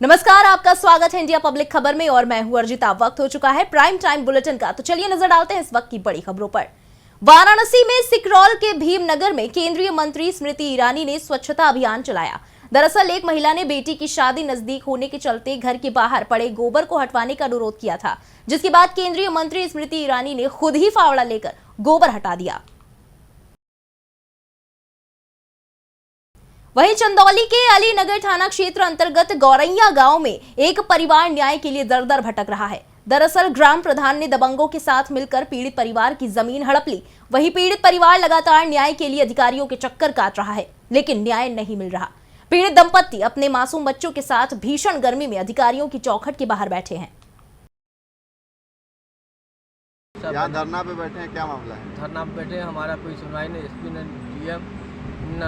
नमस्कार, आपका स्वागत है इंडिया पब्लिक खबर में और मैं हूं अर्जिता। वक्त हो चुका है प्राइम टाइम बुलेटिन का, तो चलिए नजर डालते हैं इस वक्त की बड़ी खबरों पर। वाराणसी में सिकरौल के भीमनगर में केंद्रीय मंत्री स्मृति ईरानी ने स्वच्छता अभियान चलाया। दरअसल एक महिला ने बेटी की शादी नजदीक होने के चलते घर के बाहर पड़े गोबर को हटवाने का अनुरोध किया था, जिसके बाद केंद्रीय मंत्री स्मृति ईरानी ने खुद ही फावड़ा लेकर गोबर हटा दिया। वहीं चंदौली के अलीनगर थाना क्षेत्र अंतर्गत गौरैया गांव में एक परिवार न्याय के लिए दर-दर भटक रहा है। दरअसल ग्राम प्रधान ने दबंगों के साथ मिलकर पीड़ित परिवार की जमीन हड़प ली। वहीं पीड़ित परिवार लगातार न्याय के लिए अधिकारियों के चक्कर काट रहा है, लेकिन न्याय नहीं मिल रहा। पीड़ित दंपत्ति अपने मासूम बच्चों के साथ भीषण गर्मी में अधिकारियों की चौखट के बाहर बैठे हैं। यहाँ धरना पे बैठे हैं, क्या मामला है? धरना पे बैठे हैं, हमारा कोई सुनवाई नहीं, एसपी ने डीएम न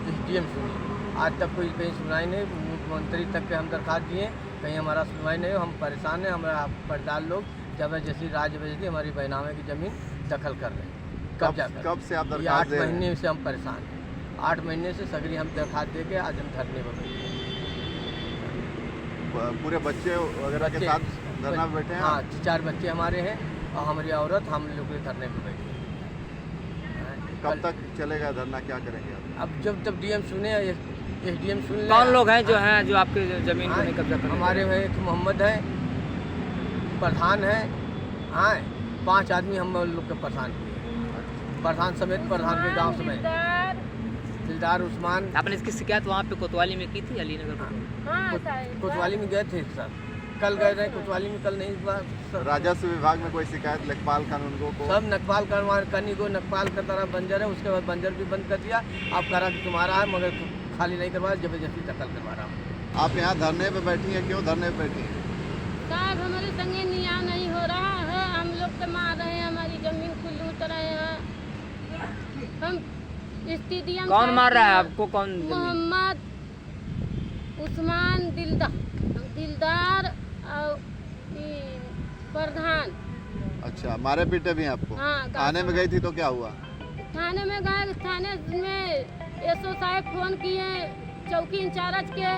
एसडीएम सुनी, आज तक कोई कहीं सुनवाई नहीं। मुख्यमंत्री तक के हम दरखास्त दिए, कहीं हमारा सुनवाई नहीं। हम परेशान हैं, हमारा पटदार लोग जबरदस्ती राजबस्ती हमारी बहनामे की ज़मीन दखल कर रहे हैं। कब से आप दरखास्त दे रहे हैं? 8 महीने से हम परेशान हैं। 8 महीने से सगरी हम दरखास्त दे के आज हम धरने पर बैठे हैं। पूरे बच्चे वगैरह के साथ धरना पे बैठे हैं? हाँ, 4 बच्चे हमारे हैं और हमारी औरत, हम लोग धरने पर बैठे हैं। कब तक चलेगा धरना, क्या करेंगे आप? अब जब डीएम सुने, एसडीएम सुन ले। कौन लोग हैं जो आपके जमीन को नहीं कब्जा कर? हमारे में एक मोहम्मद है, प्रधान है, हाँ 5 आदमी हम लोग के प्रधान किए, प्रधान समेत, प्रधान के गांव समेत, दिलदार उस्मान। आपने इसकी शिकायत वहाँ पे कोतवाली में की थी, अलीनगर? कोतवाली में गए थे सर, कल गए थे कोतवाली में, कल नहीं हुआ। राजस्व विभाग में कोई शिकायत? लेखपाल कानून को सब नकपाल करनी को, नकपाल का तरह बंजर है, उसके बाद बंजर भी बंद कर दिया। आप करा कि तुम्हारा है, मगर खाली नहीं करवा, जबरदस्ती दखल करवा रहा हूँ। आप यहाँ धरने पे बैठी हैं, क्यों धरने पे बैठी हैं? साहब हमारे संगे न्याय नहीं हो रहा है, हम लोग तो मार रहे हैं, हमारी जमीन को लूट रहे हैं। हम स्टेडियम कौन मार रहा है आपको? कौन? मोहम्मद, उस्मान, दिलदार और प्रधान। अच्छा, मारे पीटे भी हैं आपको? हाँ, थाने में गई थी तो क्या हुआ? थाने में गए, थाने में एसओ साहब फोन किए, चौकी इंचार्ज के,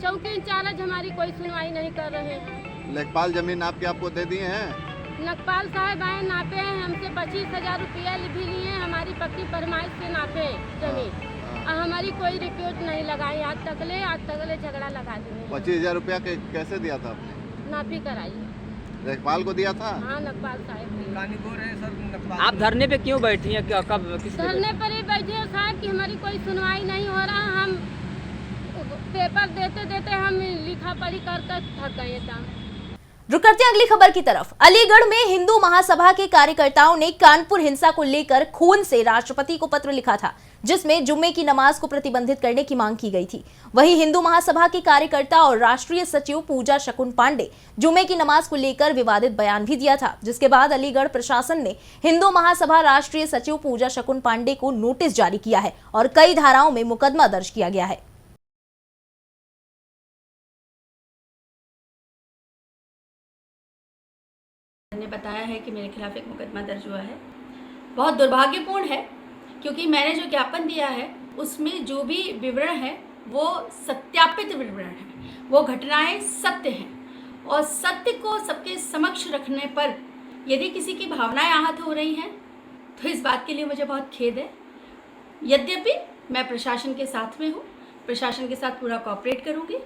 चौकी इंचार्ज हमारी कोई सुनवाई नहीं कर रहे हैं। लेखपाल जमीन आपको दे दिए हैं? नकपाल साहब आए, नापे हैं, हमसे 25,000 रुपया भी लिए, हमारी पक्की फरमाइश से नापे जमीन, और हमारी कोई रिपोर्ट नहीं लगाई। आज तकले झगड़ा लगा दिए। 25,000 रुपया कैसे दिया था आपने? नापी कराई, लेखपाल को दिया था? हाँ नकपाल साहब। आप धरने पे क्यों बैठी हैं? कब किस धरने पर ही बैठे हैं साहब कि हमारी कोई सुनवाई नहीं हो रहा। हम पेपर देते देते हम लिखा पढ़ी कर थक गए थे। रुक करते हैं अगली खबर की तरफ। अलीगढ़ में हिंदू महासभा के कार्यकर्ताओं ने कानपुर हिंसा को लेकर खून से राष्ट्रपति को पत्र लिखा था, जिसमें जुम्मे की नमाज को प्रतिबंधित करने की मांग की गई थी। वहीं हिंदू महासभा के कार्यकर्ता और राष्ट्रीय सचिव पूजा शकुन पांडे जुम्मे की नमाज को लेकर विवादित बयान भी दिया था, जिसके बाद अलीगढ़ प्रशासन ने हिंदू महासभा राष्ट्रीय सचिव पूजा शकुन पांडे को नोटिस जारी किया है और कई धाराओं में मुकदमा दर्ज किया गया है। ने बताया है कि मेरे खिलाफ एक मुकदमा दर्ज हुआ है। बहुत दुर्भाग्यपूर्ण है, क्योंकि मैंने जो ज्ञापन दिया है उसमें जो भी विवरण है वो सत्यापित विवरण है, वो घटनाएं सत्य हैं, और सत्य को सबके समक्ष रखने पर यदि किसी की भावनाएं आहत हो रही हैं तो इस बात के लिए मुझे बहुत खेद है। यद्यपि मैं प्रशासन के साथ में हूँ, प्रशासन के साथ पूरा कोऑपरेट करूँगी।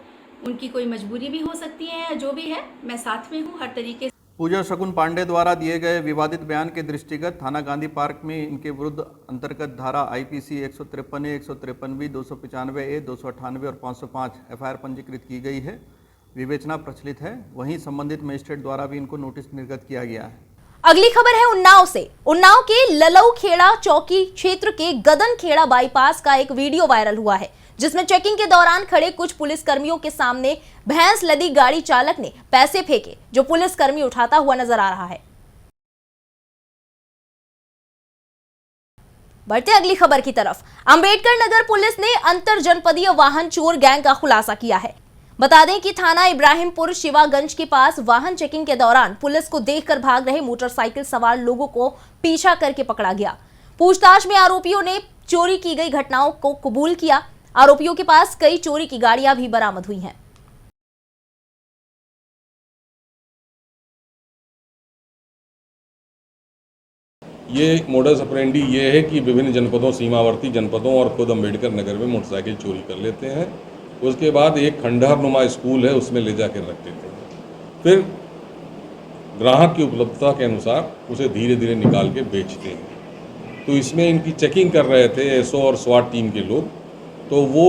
उनकी कोई मजबूरी भी हो सकती है या जो भी है, मैं साथ में हूँ हर तरीके से। पूजा शकुन पांडे द्वारा दिए गए विवादित बयान के दृष्टिगत थाना गांधी पार्क में इनके विरुद्ध अंतर्गत धारा आईपीसी 153A, 153B, 295A, 298 और 505 एफआईआर पंजीकृत की गई है। विवेचना प्रचलित है। वहीं संबंधित मजिस्ट्रेट द्वारा भी इनको नोटिस निर्गत किया गया है। अगली खबर है उन्नाव से। उन्नाव के ललऊखेड़ा चौकी क्षेत्र के गदनखेड़ा बाईपास का एक वीडियो वायरल हुआ है, जिसमें चेकिंग के दौरान खड़े कुछ पुलिसकर्मियों के सामने भैंस लदी गाड़ी चालक ने पैसे फेंके, जो पुलिसकर्मी उठाता हुआ नजर आ रहा है। बढ़ते अगली खबर की तरफ। अंबेडकर नगर पुलिस ने अंतर जनपदीय वाहन चोर गैंग का खुलासा किया है। बता दें कि थाना इब्राहिमपुर शिवागंज के पास वाहन चेकिंग के दौरान पुलिस को देखकर भाग रहे मोटरसाइकिल सवार लोगों को पीछा करके पकड़ा गया। पूछताछ में आरोपियों ने चोरी की गई घटनाओं को कबूल किया। आरोपियों के पास कई चोरी की गाड़ियां भी बरामद हुई हैं। ये मोडस ऑपरेंडी ये है कि विभिन्न जनपदों, सीमावर्ती जनपदों और खुद अम्बेडकर नगर में मोटरसाइकिल चोरी कर लेते हैं। उसके बाद एक खंडहर नुमा स्कूल है, उसमें ले जाकर रख देते हैं। फिर ग्राहक की उपलब्धता के अनुसार उसे धीरे धीरे निकाल के बेचते हैं। तो इसमें इनकी चेकिंग कर रहे थे एसओ और स्वाट टीम के लोग, तो वो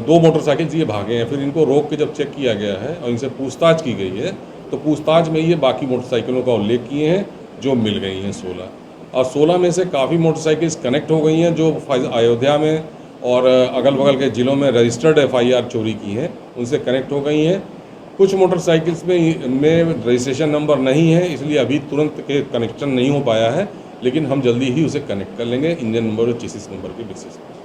2 मोटरसाइकिल ये भागे हैं। फिर इनको रोक के जब चेक किया गया है और इनसे पूछताछ की गई है, तो पूछताछ में ये बाकी मोटरसाइकिलों का उल्लेख किए हैं जो मिल गई हैं 16, और 16 में से काफ़ी मोटरसाइकिल्स कनेक्ट हो गई हैं जो अयोध्या में और अगल बगल के ज़िलों में रजिस्टर्ड FIR चोरी की हैं, उनसे कनेक्ट हो गई हैं। कुछ मोटरसाइकिल्स में रजिस्ट्रेशन नंबर नहीं है, इसलिए अभी तुरंत के कनेक्शन नहीं हो पाया है, लेकिन हम जल्दी ही उसे कनेक्ट कर लेंगे इंजन नंबर और चेसिस नंबर के बेसिस पर।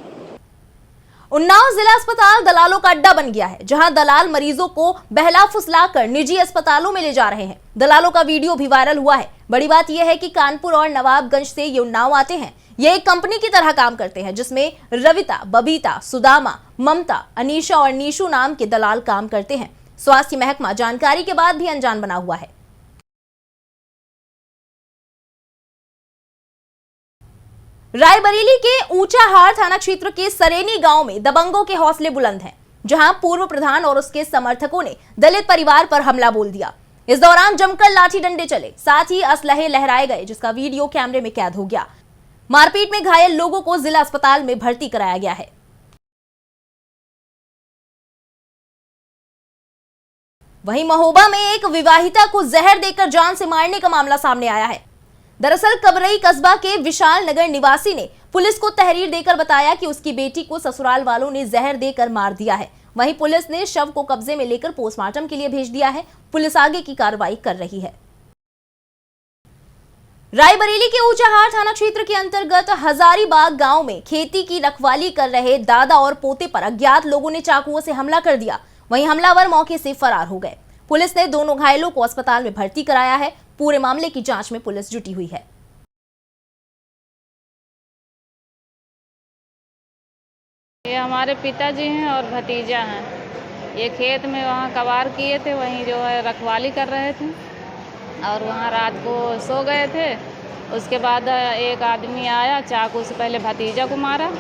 उन्नाव जिला अस्पताल दलालों का अड्डा बन गया है, जहां दलाल मरीजों को बहला फुसलाकर निजी अस्पतालों में ले जा रहे हैं। दलालों का वीडियो भी वायरल हुआ है। बड़ी बात यह है कि कानपुर और नवाबगंज से ये उन्नाव आते हैं। ये एक कंपनी की तरह काम करते हैं, जिसमें रविता, बबीता, सुदामा, ममता, अनीशा और नीशू नाम के दलाल काम करते हैं। स्वास्थ्य महकमा जानकारी के बाद भी अनजान बना हुआ है। रायबरेली के ऊंचाहार थाना क्षेत्र के सरेनी गांव में दबंगों के हौसले बुलंद हैं, जहां पूर्व प्रधान और उसके समर्थकों ने दलित परिवार पर हमला बोल दिया। इस दौरान जमकर लाठी डंडे चले, साथ ही असलहे लहराए गए, जिसका वीडियो कैमरे में कैद हो गया। मारपीट में घायल लोगों को जिला अस्पताल में भर्ती कराया गया है। वहीं महोबा में एक विवाहिता को जहर देकर जान से मारने का मामला सामने आया है। दरअसल कबरई कस्बा के विशाल नगर निवासी ने पुलिस को तहरीर देकर बताया कि उसकी बेटी को ससुराल वालों ने जहर देकर मार दिया है। वहीं पुलिस ने शव को कब्जे में लेकर पोस्टमार्टम के लिए भेज दिया है। पुलिस आगे की कार्रवाई कर रही है। रायबरेली के ऊंचाहार थाना क्षेत्र के अंतर्गत हजारीबाग गांव में खेती की रखवाली कर रहे दादा और पोते पर अज्ञात लोगों ने चाकुओं से हमला कर दिया। वहीं हमलावर मौके से फरार हो गए। पुलिस ने दोनों घायलों को अस्पताल में भर्ती कराया है। पूरे मामले की जांच में पुलिस जुटी हुई है। ये हमारे पिताजी हैं और भतीजा हैं। ये खेत में वहाँ कबार किए थे, वहीं जो है रखवाली कर रहे थे और वहाँ रात को सो गए थे। उसके बाद एक आदमी आया, चाकू से पहले भतीजा को मारा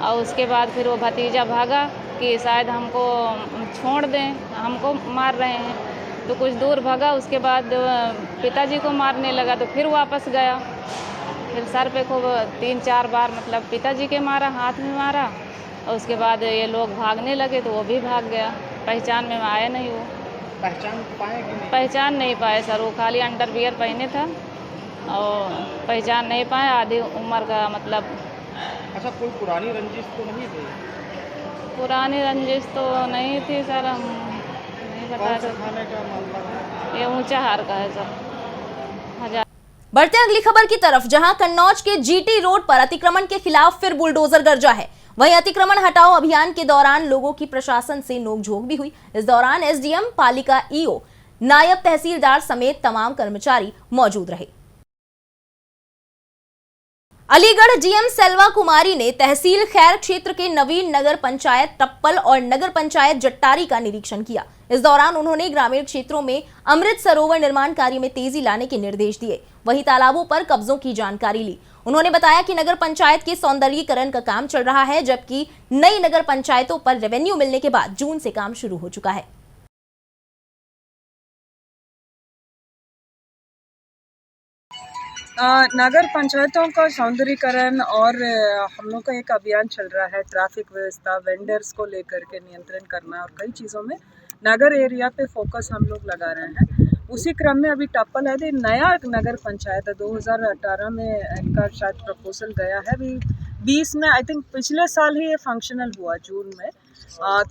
और उसके बाद फिर वो भतीजा भागा कि शायद हमको छोड़ दें, हमको मार रहे हैं। तो कुछ दूर भागा, उसके बाद पिताजी को मारने लगा तो फिर वापस गया। फिर सर पे खूब 3-4 बार मतलब पिताजी के मारा, हाथ में मारा और उसके बाद ये लोग भागने लगे तो वो भी भाग गया। पहचान में आया नहीं वो। पहचान पाए कि नहीं? पहचान नहीं पाए सर, वो खाली अंडरवियर पहने था और पहचान नहीं पाए। आधी उम्र का मतलब। अच्छा, कोई पुरानी रंजिश तो नहीं थी? पुरानी रंजिश तो नहीं थी सर, हम नहीं बता थाने का मामला है? ये ऊंचाहार का है सर। बढ़ते अगली खबर की तरफ, जहां कन्नौज के GT रोड पर अतिक्रमण के खिलाफ फिर बुलडोजर गरजा है। वहीं अतिक्रमण हटाओ अभियान के दौरान लोगों की प्रशासन से नोकझोंक भी हुई। इस दौरान SDM, पालिका EO, नायब तहसीलदार समेत तमाम कर्मचारी मौजूद रहे। अलीगढ़ GM सेल्वा कुमारी ने तहसील खैर क्षेत्र के नवीन नगर पंचायत टप्पल और नगर पंचायत जट्टारी का निरीक्षण किया। इस दौरान उन्होंने ग्रामीण क्षेत्रों में अमृत सरोवर निर्माण कार्य में तेजी लाने के निर्देश दिए। वहीं तालाबों पर कब्जों की जानकारी ली। उन्होंने बताया कि नगर पंचायत के सौंदर्यीकरण का काम चल रहा है, जबकि नई नगर पंचायतों पर रेवेन्यू मिलने के बाद जून से काम शुरू हो चुका है। नगर पंचायतों का सौंदर्यीकरण और हम लोग का एक अभियान चल रहा है, ट्रैफिक व्यवस्था, वेंडर्स को लेकर के नियंत्रण करना और कई चीज़ों में नगर एरिया पे फोकस हम लोग लगा रहे हैं। उसी क्रम में अभी टप्पल है, नया नगर पंचायत है, 2018 में इनका शायद प्रपोजल गया है। अभी 20 में आई थिंक पिछले साल ही ये फंक्शनल हुआ जून में।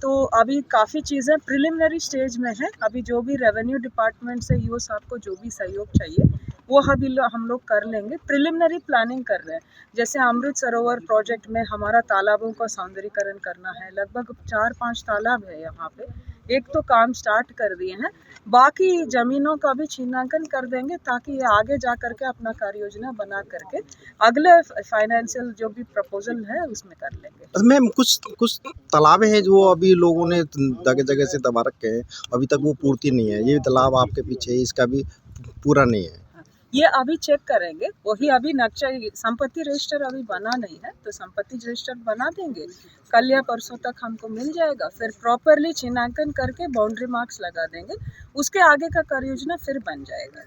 तो अभी काफ़ी चीज़ें प्रिलिमिनरी स्टेज में है। अभी जो भी रेवेन्यू डिपार्टमेंट से EO साहब को जो भी सहयोग चाहिए वो हम लोग कर लेंगे। प्रिलिमिनरी प्लानिंग कर रहे हैं। जैसे अमृत सरोवर प्रोजेक्ट में हमारा तालाबों का सौंदर्यीकरण करना है, लगभग 4-5 तालाब है यहाँ पे। एक तो काम स्टार्ट कर दिए हैं, बाकी ज़मीनों का भी चिन्हांकन कर देंगे ताकि ये आगे जा करके अपना कार्य योजना बना करके अगले फाइनेंशियल जो भी प्रपोजल है उसमें कर लेंगे। मैम, कुछ तालाब हैं जो अभी लोगों ने जगह जगह से दबा रखे हैं, अभी तक वो पूर्ति नहीं है। ये तालाब आपके पीछे, इसका भी पूरा नहीं है। ये अभी चेक करेंगे। वही अभी नक्शा संपत्ति रजिस्टर अभी बना नहीं है, तो संपत्ति रजिस्टर बना देंगे, कल या परसों तक हमको मिल जाएगा। फिर प्रॉपरली चिन्हांकन करके बाउंड्री मार्क्स लगा देंगे, उसके आगे का कार्य योजना फिर बन जाएगा।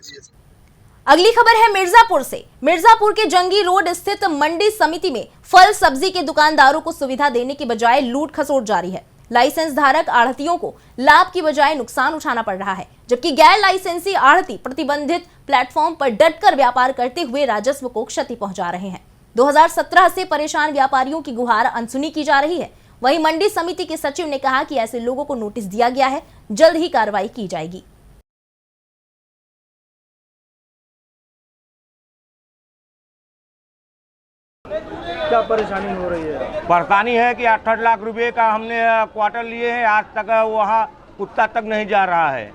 अगली खबर है मिर्जापुर से। मिर्जापुर के जंगी रोड स्थित मंडी समिति में फल सब्जी के दुकानदारों को सुविधा देने के बजाय लूट खसोट जारी है। लाइसेंस धारक आढ़तियों को लाभ की बजाय नुकसान उठाना पड़ रहा है, जबकि गैर लाइसेंसी आढ़ती प्रतिबंधित प्लेटफॉर्म पर डटकर व्यापार करते हुए राजस्व को क्षति पहुंचा रहे हैं। 2017 से परेशान व्यापारियों की गुहार अनसुनी की जा रही है। वहीं मंडी समिति के सचिव ने कहा कि ऐसे लोगों को नोटिस दिया गया है, जल्द ही कार्रवाई की जाएगी। क्या परेशानी हो रही है? परेशानी है कि 8 लाख रुपए का हमने क्वार्टर लिए हैं, आज तक वहाँ कुत्ता तक नहीं जा रहा है।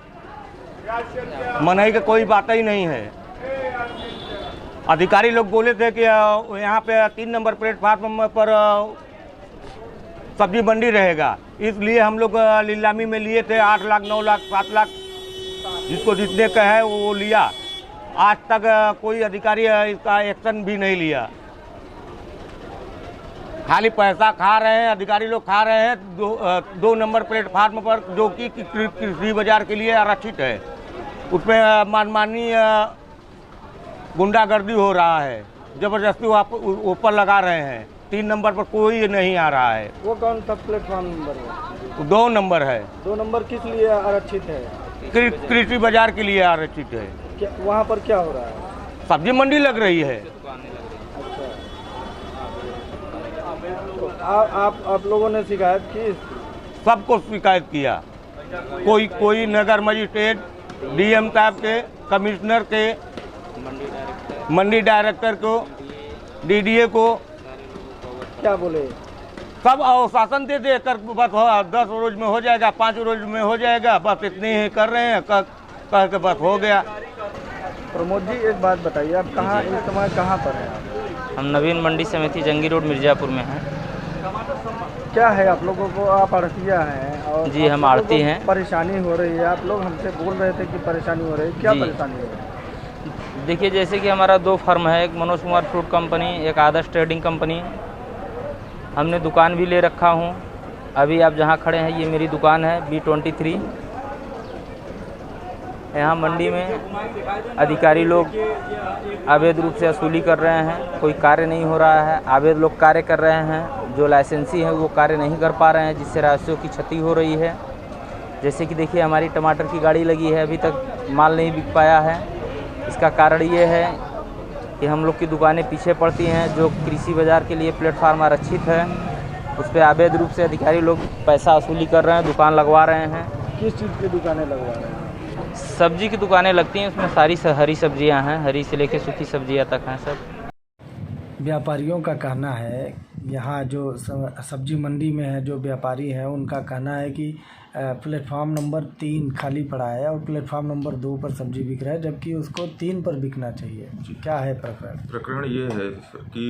मनाही का कोई बात ही नहीं है। अधिकारी लोग बोले थे कि यहाँ पे 3 नंबर प्लेटफार्म पर सब्जी मंडी रहेगा, इसलिए हम लोग नीलामी में लिए थे। 8 लाख 9 लाख 7 लाख जिसको जितने का है वो लिया। आज तक कोई अधिकारी इसका एक्शन भी नहीं लिया, खाली पैसा खा रहे हैं। अधिकारी लोग खा रहे हैं 2 नंबर प्लेटफार्म पर, जो कि कृषि बाजार के लिए आरक्षित है। उसमें मनमानी गुंडागर्दी हो रहा है, जबरदस्ती ऊपर लगा रहे हैं। 3 नंबर पर कोई नहीं आ रहा है। वो कौन सा प्लेटफॉर्म नंबर है? 2 नंबर है। 2 नंबर किस लिए आरक्षित है? कृषि बाजार के लिए आरक्षित है। वहाँ पर क्या हो रहा है? सब्जी मंडी लग रही है। आप लोगों ने शिकायत की? सबको शिकायत किया। कोई नगर मजिस्ट्रेट, डीएम साहब के, कमिश्नर के, मंडी डायरेक्टर को, डीडीए को। क्या बोले? सब आश्वासन दे कर बस 10 रोज में हो जाएगा, 5 रोज में हो जाएगा, बस इतने ही कर रहे हैं। कह के बस हो गया। प्रमोद जी, एक बात बताइए, आप कहाँ इस समय कहाँ पर हैं? हम नवीन मंडी समिति जंगी रोड मिर्जापुर में हैं। क्या है आप लोगों को? आप आढ़तिया हैं और जी, हम आढ़ती हैं। परेशानी हो रही है, आप लोग हमसे बोल रहे थे कि परेशानी हो रही है। क्या परेशानी हो रही है? देखिए, जैसे कि हमारा 2 फर्म है, एक मनोज कुमार फ्रूट कंपनी, एक आदर्श ट्रेडिंग कंपनी। हमने दुकान भी ले रखा हूँ। अभी आप जहाँ खड़े हैं ये मेरी दुकान है B23। यहाँ मंडी में अधिकारी लोग अवैध रूप से वसूली कर रहे हैं, कोई कार्य नहीं हो रहा है। अवैध लोग कार्य कर रहे हैं, जो लाइसेंसी हैं वो कार्य नहीं कर पा रहे हैं, जिससे राजस्व की क्षति हो रही है। जैसे कि देखिए, हमारी टमाटर की गाड़ी लगी है, अभी तक माल नहीं बिक पाया है। इसका कारण ये है कि हम लोग की दुकानें पीछे पड़ती हैं। जो कृषि बाज़ार के लिए प्लेटफार्म आरक्षित है, उस पर अवैध रूप से अधिकारी लोग पैसा वसूली कर रहे हैं, दुकान लगवा रहे हैं। किस चीज़ की दुकानें लगवा रहे हैं? सब्जी की दुकानें लगती हैं, उसमें सारी हरी सब्जियां हैं, हरी से लेकर सूखी सब्जियां तक हैं सब। व्यापारियों का कहना है, यहाँ जो सब्जी मंडी में है जो व्यापारी हैं, उनका कहना है कि प्लेटफार्म नंबर 3 खाली पड़ा है और प्लेटफार्म नंबर 2 पर सब्जी बिक रहा है, जबकि उसको 3 पर बिकना चाहिए। क्या है प्रकरण? प्रकरण ये है कि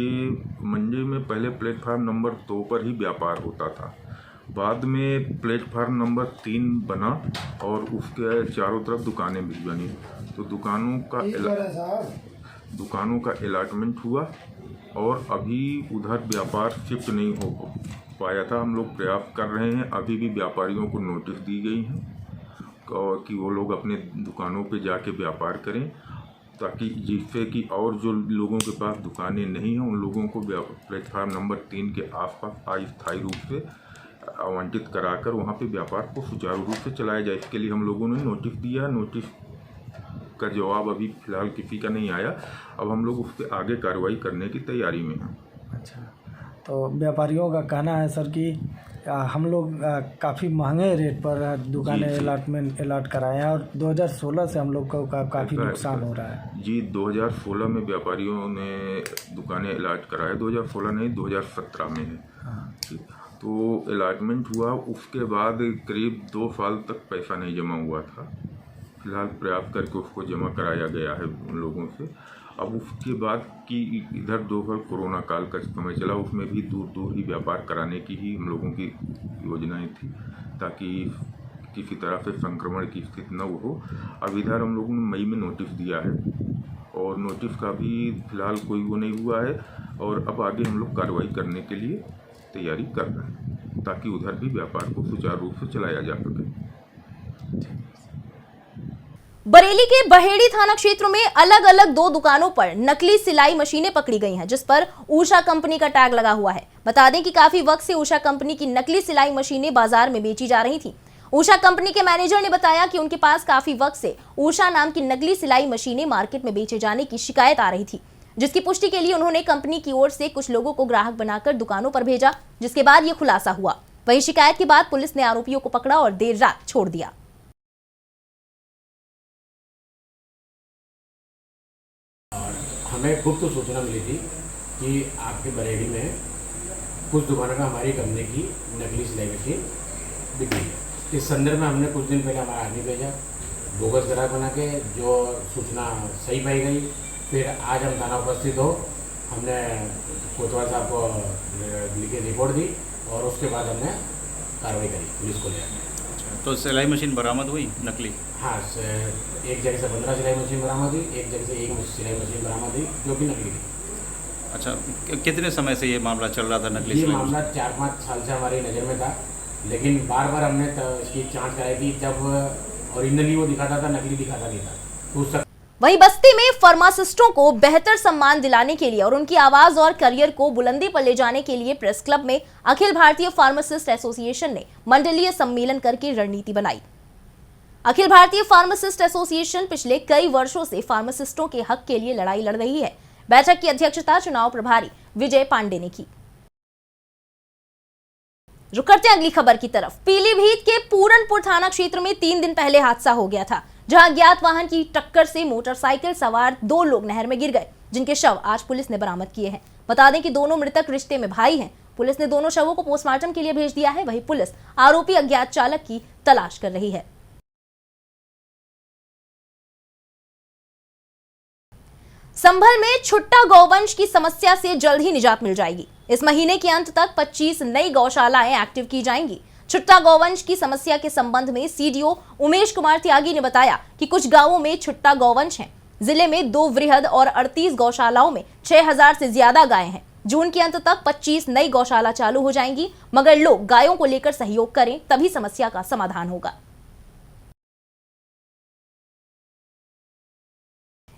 मंडी में पहले प्लेटफार्म नंबर 2 पर ही व्यापार होता था। बाद में प्लेटफार्म नंबर 3 बना और उसके चारों तरफ दुकानें भी बनी, तो दुकानों का अलॉटमेंट हुआ और अभी उधर व्यापार शिफ्ट नहीं हो पाया था। हम लोग प्रयास कर रहे हैं, अभी भी व्यापारियों को नोटिस दी गई हैं और कि वो लोग अपने दुकानों पे जाके व्यापार करें, ताकि जिससे कि और जो लोगों के पास दुकानें नहीं हैं उन लोगों को प्लेटफार्म नंबर 3 के आसपास अस्थायी रूप से आवंटित कराकर वहाँ पे व्यापार को सुचारू रूप से चलाया जाए। इसके लिए हम लोगों ने नोटिस दिया। नोटिस का जवाब अभी फ़िलहाल किसी का नहीं आया। अब हम लोग उस पर आगे कार्रवाई करने की तैयारी में हैं। अच्छा, तो व्यापारियों का कहना है सर कि हम लोग काफ़ी महंगे रेट पर दुकानें अलॉट कराए हैं और 2016 से हम लोग को काफ़ी नुकसान हो रहा है। जी, 2016 में व्यापारियों ने दुकानें अलॉट कराए, 2016 नहीं 2017 में है। तो अलॉटमेंट हुआ, उसके बाद करीब 2 साल तक पैसा नहीं जमा हुआ था। फिलहाल प्रयास करके उसको जमा कराया गया है उन लोगों से। अब उसके बाद की इधर 2 साल कोरोना काल का समय चला, उसमें भी दूर दूर ही व्यापार कराने की ही हम लोगों की योजनाएं थी, ताकि किसी तरह से संक्रमण की स्थिति न हो। अब इधर हम लोगों ने मई में नोटिस दिया है और नोटिस का भी फिलहाल कोई वो नहीं हुआ है और अब आगे हम लोग कार्रवाई करने के लिए तैयारी कर रहे हैं ताकि उधर भी व्यापार को सुचारू रूप से चलाया जा सके। बरेली के बहेड़ी थाना क्षेत्र में अलग अलग 2 दुकानों पर नकली सिलाई मशीनें पकड़ी गई हैं, जिस पर उषा कंपनी का टैग लगा हुआ है। बता दें कि काफी वक्त से उषा कंपनी की नकली सिलाई मशीनें बाजार में बेची जा रही थी। उषा कंपनी के मैनेजर ने बताया कि उनके पास काफी वक्त से उषा नाम की नकली सिलाई मशीनें मार्केट में बेचे जाने की शिकायत आ रही थी, जिसकी पुष्टि के लिए उन्होंने कंपनी की ओर से कुछ लोगों को ग्राहक बनाकर दुकानों पर भेजा, जिसके बाद यह खुलासा हुआ। वहीं शिकायत के बाद पुलिस ने आरोपियों को पकड़ा और देर रात छोड़ दिया। हमें गुप्त सूचना मिली थी कि आपके बरेली में कुछ दुकानों में हमारी कंपनी की नकली सिलाई मशीन बिकी है। इस संदर्भ में हमने कुछ दिन पहले हमारा आदमी भेजा बोगस ग्राहक बना के, जो सूचना सही पाई गई। फिर आज हम थाना उपस्थित हो, हमने कोतवाल साहब को लिखी रिपोर्ट दी और उसके बाद हमने कार्रवाई करी पुलिस को लेकर। तो सिलाई मशीन बरामद हुई नकली? हाँ, एक जगह से 15 सिलाई मशीन बरामद हुई, एक जगह से 1 सिलाई मशीन बरामद हुई जो कि नकली थी। अच्छा, कितने समय से ये मामला चल रहा था नकली? ये मामला 4-5 साल से हमारी नज़र में था, लेकिन बार बार हमने इसकी जांच कराई थी। जब ओरिजिनली वो दिखाता था, नकली दिखाता नहीं था। तो वहीं बस्ती में फार्मासिस्टों को बेहतर सम्मान दिलाने के लिए और उनकी आवाज और करियर को बुलंदी पर ले जाने के लिए प्रेस क्लब में अखिल भारतीय फार्मासिस्ट एसोसिएशन ने मंडलीय सम्मेलन करके रणनीति बनाई। अखिल भारतीय फार्मासिस्ट एसोसिएशन पिछले कई वर्षों से फार्मासिस्टों के हक के लिए लड़ाई लड़ रही है। बैठक की अध्यक्षता चुनाव प्रभारी विजय पांडे ने की। रुक करते हैं अगली खबर की तरफ। पीलीभीत के पूरनपुर थाना क्षेत्र में 3 दिन पहले हादसा हो गया था, जहां अज्ञात वाहन की टक्कर से मोटरसाइकिल सवार 2 लोग नहर में गिर गए, जिनके शव आज पुलिस ने बरामद किए हैं। बता दें कि दोनों मृतक रिश्ते में भाई हैं। पुलिस ने दोनों शवों को पोस्टमार्टम के लिए भेज दिया है। वहीं पुलिस आरोपी अज्ञात चालक की तलाश कर रही है। संभल में छुट्टा गौवंश की समस्या से जल्द ही निजात मिल जाएगी। इस महीने के अंत तक 25 नई गौशालाएं एक्टिव की जाएंगी। छुट्टा गौवंश की समस्या के संबंध में सीडीओ उमेश कुमार त्यागी ने बताया कि कुछ गांवों में छुट्टा गौवंश हैं। जिले में 2 वृहद और 38 गौशालाओं में 6000 से ज्यादा गायें हैं। जून के अंत तक 25 नई गौशाला चालू हो जाएंगी, मगर लोग गायों को लेकर सहयोग करें, तभी समस्या का समाधान होगा।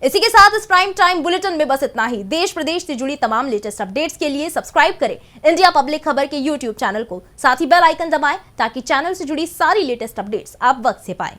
इसी के साथ इस प्राइम टाइम बुलेटिन में बस इतना ही। देश प्रदेश से जुड़ी तमाम लेटेस्ट अपडेट्स के लिए सब्सक्राइब करें इंडिया पब्लिक खबर के यूट्यूब चैनल को। साथ ही बेल आइकन दबाएं ताकि चैनल से जुड़ी सारी लेटेस्ट अपडेट्स आप वक्त से पाएं।